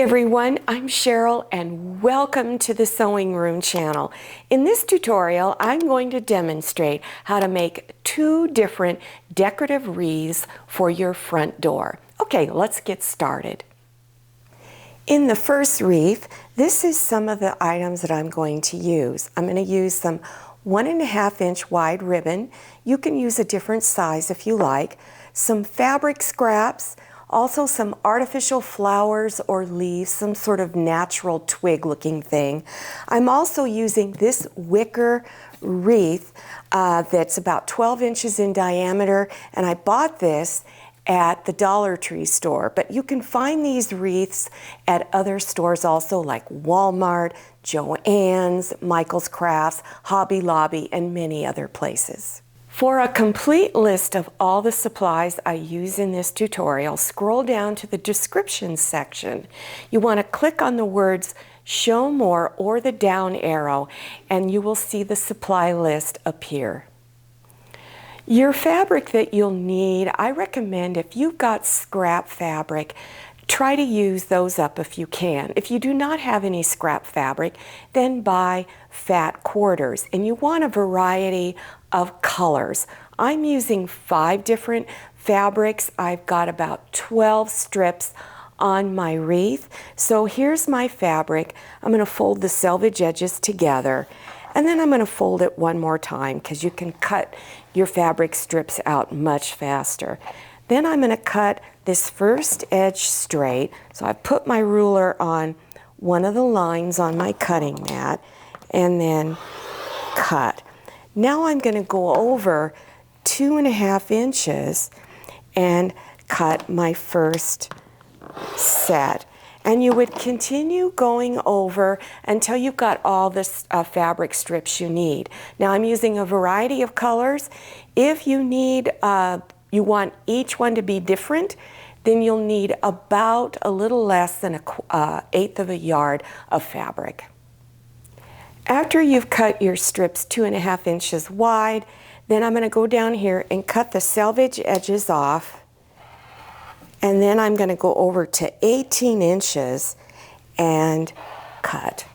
everyone, I'm Cheryl and welcome to the Sewing Room channel. In this tutorial, I'm going to demonstrate how to make two different decorative wreaths for your front door. Okay, let's get started. In the first wreath, this is some of the items that I'm going to use. I'm going to use some 1.5 inch wide ribbon. You can use a different size if you like. Some fabric scraps, also some artificial flowers or leaves, some sort of natural twig looking thing. I'm also using this wicker wreath that's about 12 inches in diameter, and I bought this at the Dollar Tree store, but you can find these wreaths at other stores also, like Walmart, Joann's, Michael's Crafts, Hobby Lobby, and many other places. For a complete list of all the supplies I use in this tutorial, scroll down to the description section. You want to click on the words Show More or the down arrow, and you will see the supply list appear. Your fabric that you'll need, I recommend if you've got scrap fabric, try to use those up if you can. If you do not have any scrap fabric, then buy fat quarters, and you want a variety of colors. I'm using 5 different fabrics. I've got about 12 strips on my wreath. So here's my fabric. I'm going to fold the selvage edges together, and then I'm going to fold it one more time because you can cut your fabric strips out much faster. Then I'm going to cut this first edge straight. So I put my ruler on one of the lines on my cutting mat and then cut. Now I'm going to go over 2.5 inches and cut my first set. And you would continue going over until you've got all the fabric strips you need. Now I'm using a variety of colors. If you need, you want each one to be different, then you'll need about a little less than 1/8 of a yard of fabric. After you've cut your strips 2.5 inches wide, then I'm going to go down here and cut the selvage edges off. And then I'm going to go over to 18 inches and cut.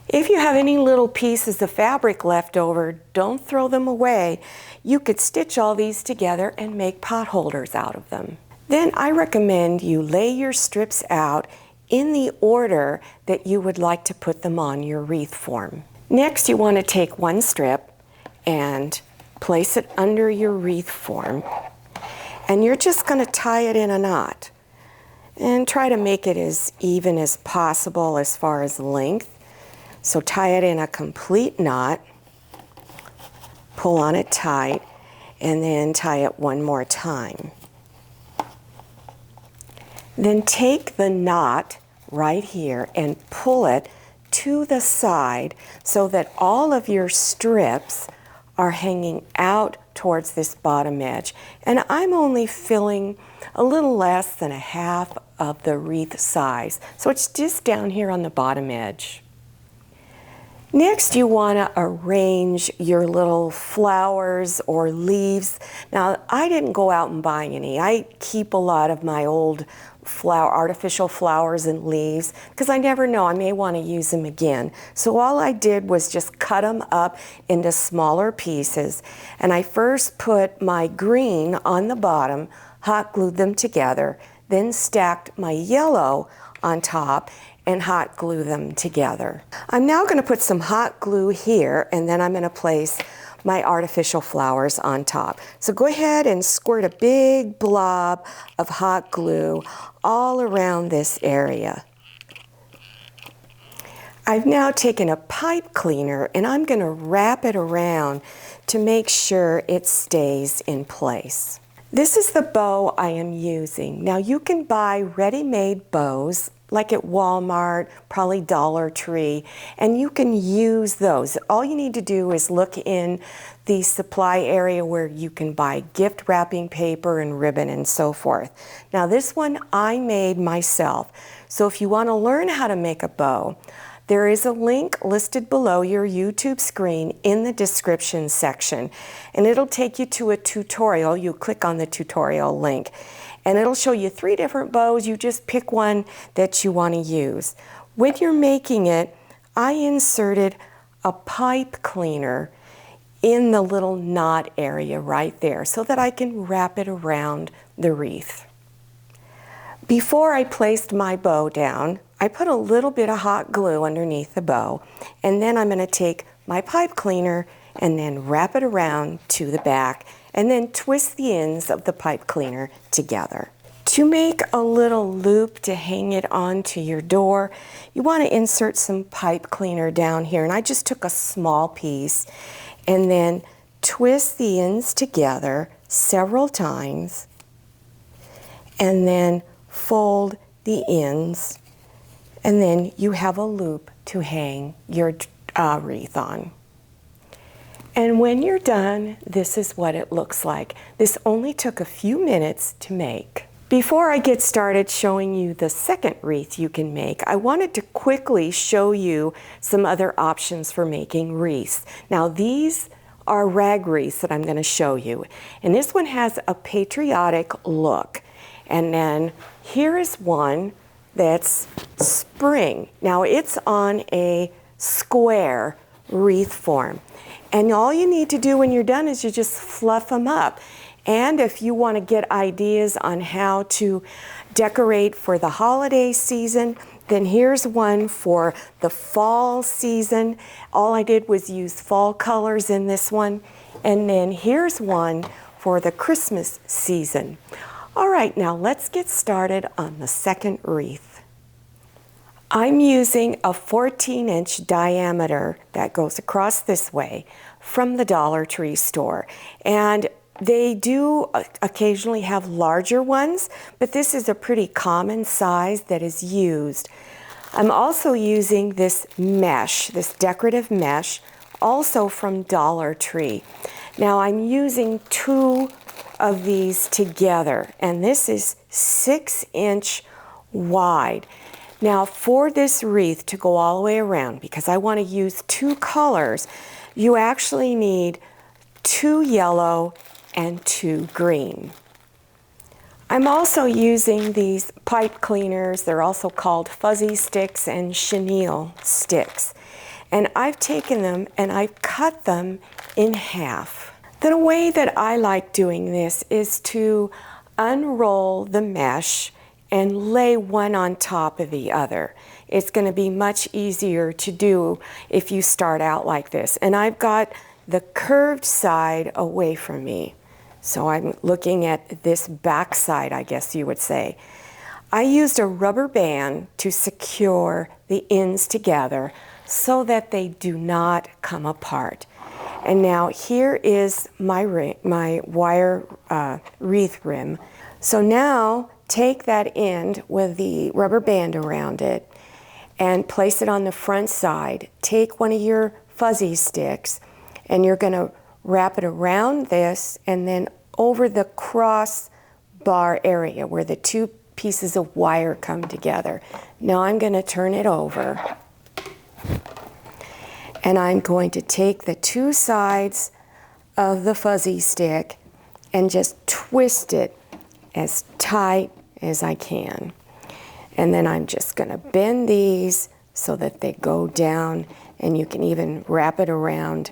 If you have any little pieces of fabric left over, don't throw them away. You could stitch all these together and make pot holders out of them. Then I recommend you lay your strips out in the order that you would like to put them on your wreath form. Next, you want to take one strip and place it under your wreath form. And you're just going to tie it in a knot and try to make it as even as possible as far as length. So tie it in a complete knot, pull on it tight, and then tie it one more time. Then take the knot right here and pull it to the side so that all of your strips are hanging out towards this bottom edge. And I'm only filling a little less than 1/2 of the wreath size. So it's just down here on the bottom edge. Next, you want to arrange your little flowers or leaves. Now, I didn't go out and buy any. I keep a lot of my old artificial flowers and leaves because I never know, I may want to use them again. So all I did was just cut them up into smaller pieces. And I first put my green on the bottom, hot glued them together, then stacked my yellow on top and hot glue them together. I'm now going to put some hot glue here, and then I'm going to place my artificial flowers on top. So go ahead and squirt a big blob of hot glue all around this area. I've now taken a pipe cleaner and I'm going to wrap it around to make sure it stays in place. This is the bow I am using. Now you can buy ready-made bows like at Walmart, probably Dollar Tree, and you can use those. All you need to do is look in the supply area where you can buy gift wrapping paper and ribbon and so forth. Now this one I made myself. So if you want to learn how to make a bow, There is a link listed below your YouTube screen in the description section, and it'll take you to a tutorial. You click on the tutorial link, and it'll show you 3 different bows. You just pick one that you want to use. When you're making it, I inserted a pipe cleaner in the little knot area right there so that I can wrap it around the wreath. Before I placed my bow down, I put a little bit of hot glue underneath the bow, and then I'm going to take my pipe cleaner and then wrap it around to the back and then twist the ends of the pipe cleaner together. To make a little loop to hang it onto your door, you want to insert some pipe cleaner down here, and I just took a small piece and then twist the ends together several times and then fold the ends, and then you have a loop to hang your wreath on. And when you're done, this is what it looks like. This only took a few minutes to make. Before I get started showing you the second wreath you can make, I wanted to quickly show you some other options for making wreaths. Now these are rag wreaths that I'm going to show you, and this one has a patriotic look. And then here is one that's spring. Now it's on a square wreath form. And all you need to do when you're done is you just fluff them up. And if you want to get ideas on how to decorate for the holiday season, then here's one for the fall season. All I did was use fall colors in this one. And then here's one for the Christmas season. All right, now let's get started on the second wreath. I'm using a 14-inch diameter that goes across this way from the Dollar Tree store. And they do occasionally have larger ones, but this is a pretty common size that is used. I'm also using this mesh, this decorative mesh, also from Dollar Tree. Now I'm using 2 of these together, and this is 6-inch wide. Now for this wreath to go all the way around, because I want to use 2 colors, you actually need 2 yellow and 2 green. I'm also using these pipe cleaners. They're also called fuzzy sticks and chenille sticks. And I've taken them and I've cut them in half. The way that I like doing this is to unroll the mesh and lay one on top of the other. It's going to be much easier to do if you start out like this. And I've got the curved side away from me. So I'm looking at this back side, I guess you would say. I used a rubber band to secure the ends together so that they do not come apart. And now here is my wire wreath rim. So now take that end with the rubber band around it and place it on the front side. Take one of your fuzzy sticks and you're going to wrap it around this and then over the cross bar area where the 2 pieces of wire come together. Now I'm going to turn it over. And I'm going to take the 2 sides of the fuzzy stick and just twist it as tight as I can. And then I'm just going to bend these so that they go down, and you can even wrap it around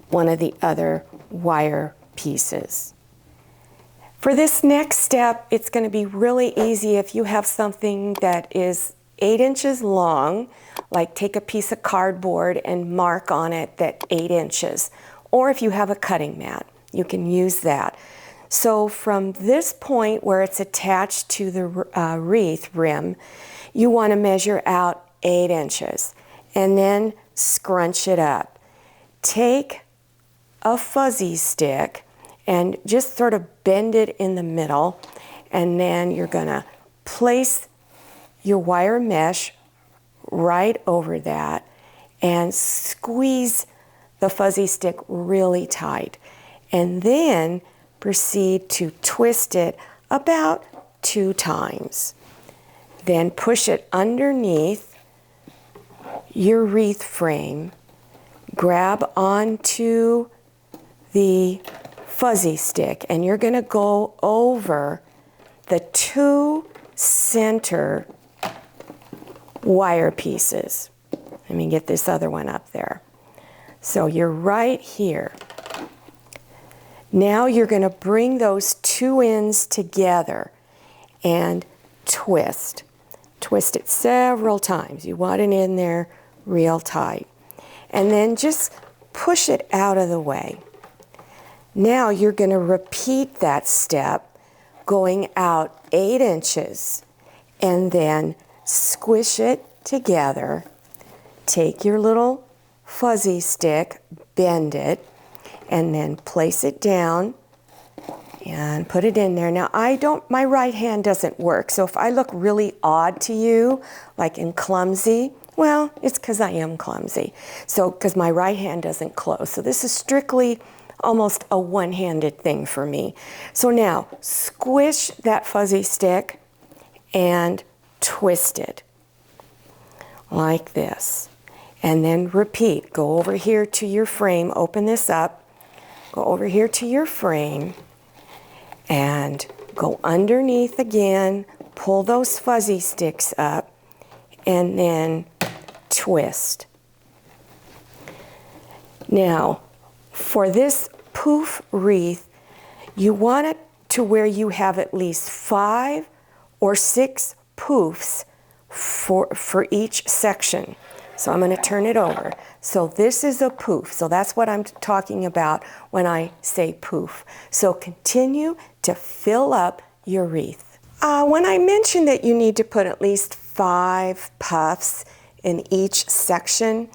one of the other wire pieces. For this next step, it's going to be really easy if you have something that is 8 inches long, like take a piece of cardboard and mark on it that 8 inches. Or if you have a cutting mat, you can use that. So from this point where it's attached to the wreath rim, you want to measure out 8 inches and then scrunch it up. Take a fuzzy stick and just sort of bend it in the middle, and then you're going to place your wire mesh right over that and squeeze the fuzzy stick really tight, and then proceed to twist it about 2 times. Then push it underneath your wreath frame, grab onto the fuzzy stick, and you're going to go over the 2 center wire pieces. Let me get this other one up there. So you're right here. Now you're going to bring those 2 ends together and twist. Twist it several times. You want it in there real tight. And then just push it out of the way. Now you're going to repeat that step, going out 8 inches, and then squish it together. Take your little fuzzy stick, bend it, and then place it down and put it in there. Now my right hand doesn't work, so if I look really odd to you, like in clumsy, well, it's because I am clumsy. So, because my right hand doesn't close. So this is strictly almost a one-handed thing for me. So now, squish that fuzzy stick and twist it like this. And then repeat. Go over here to your frame, open this up, go over here to your frame, and go underneath again, pull those fuzzy sticks up, and then twist. Now, for this poof wreath, you want it to where you have at least 5 or 6 poofs for each section. So I'm going to turn it over. So this is a poof. So that's what I'm talking about when I say poof. So continue to fill up your wreath. When I mentioned that you need to put at least 5 puffs in each section,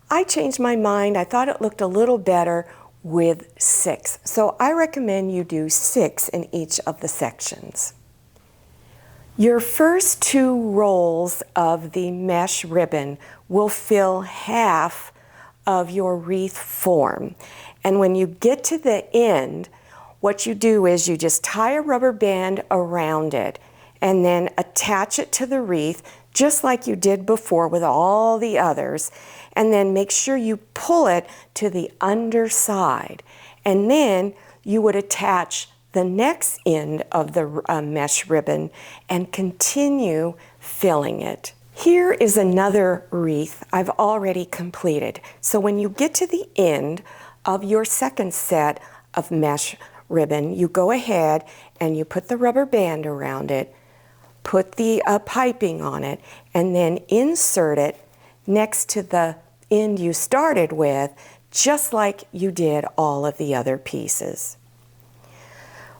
I changed my mind. I thought it looked a little better with 6. So I recommend you do 6 in each of the sections. Your first 2 rolls of the mesh ribbon will fill half of your wreath form. And when you get to the end, what you do is you just tie a rubber band around it and then attach it to the wreath just like you did before with all the others, and then make sure you pull it to the underside. And then you would attach the next end of the mesh ribbon and continue filling it. Here is another wreath I've already completed. So when you get to the end of your second set of mesh ribbon, you go ahead and you put the rubber band around it, put the piping on it, and then insert it next to the end you started with, just like you did all of the other pieces.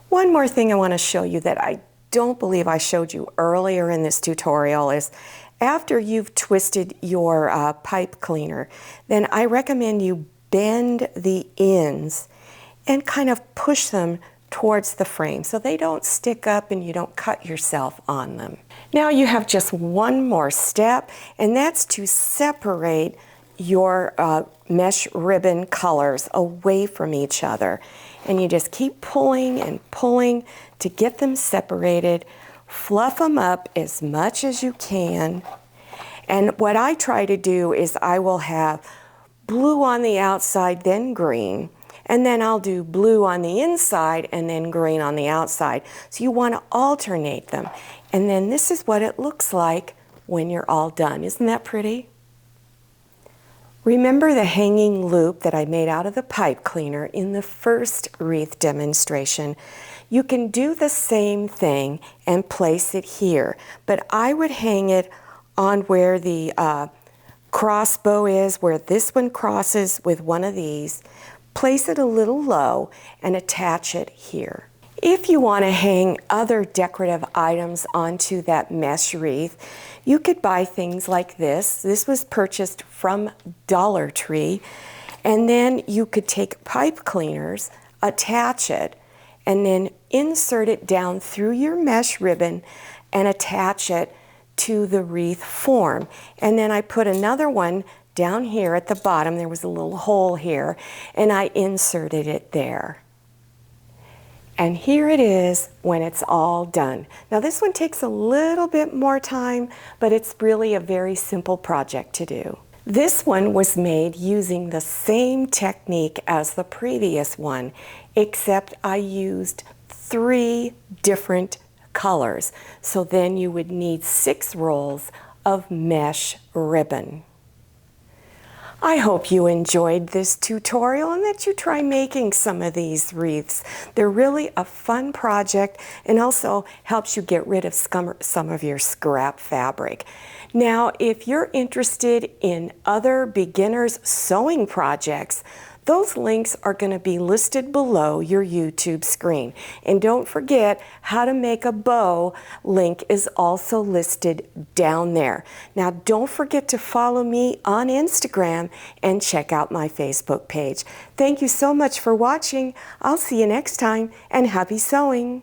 One more thing I want to show you that I don't believe I showed you earlier in this tutorial is after you've twisted your pipe cleaner, then I recommend you bend the ends and kind of push them towards the frame so they don't stick up and you don't cut yourself on them. Now you have just one more step, and that's to separate your mesh ribbon colors away from each other. And you just keep pulling and pulling to get them separated. Fluff them up as much as you can. And what I try to do is I will have blue on the outside, then green, and then I'll do blue on the inside and then green on the outside. So you want to alternate them. And then this is what it looks like when you're all done. Isn't that pretty? Remember the hanging loop that I made out of the pipe cleaner in the first wreath demonstration? You can do the same thing and place it here, but I would hang it on where the crossbow is, where this one crosses with one of these. Place it a little low and attach it here. If you want to hang other decorative items onto that mesh wreath, you could buy things like this. This was purchased from Dollar Tree. And then you could take pipe cleaners, attach it, and then insert it down through your mesh ribbon and attach it to the wreath form. And then I put another one down here at the bottom. There was a little hole here, and I inserted it there. And here it is when it's all done. Now this one takes a little bit more time, but it's really a very simple project to do. This one was made using the same technique as the previous one, except I used 3 different colors. So then you would need 6 rolls of mesh ribbon. I hope you enjoyed this tutorial and that you try making some of these wreaths. They're really a fun project and also helps you get rid of some of your scrap fabric. Now, if you're interested in other beginners sewing projects, those links are going to be listed below your YouTube screen. And don't forget, how to make a bow link is also listed down there. Now, don't forget to follow me on Instagram and check out my Facebook page. Thank you so much for watching. I'll see you next time, and happy sewing.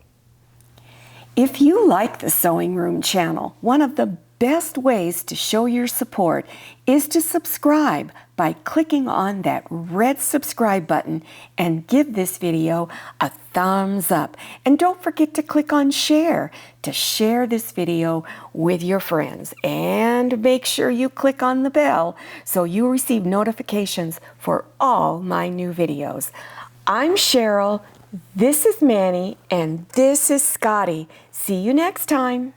If you like the Sewing Room channel, one of the best ways to show your support is to subscribe by clicking on that red subscribe button and give this video a thumbs up. And don't forget to click on share to share this video with your friends. And make sure you click on the bell so you receive notifications for all my new videos. I'm Cheryl, this is Manny, and this is Scotty. See you next time.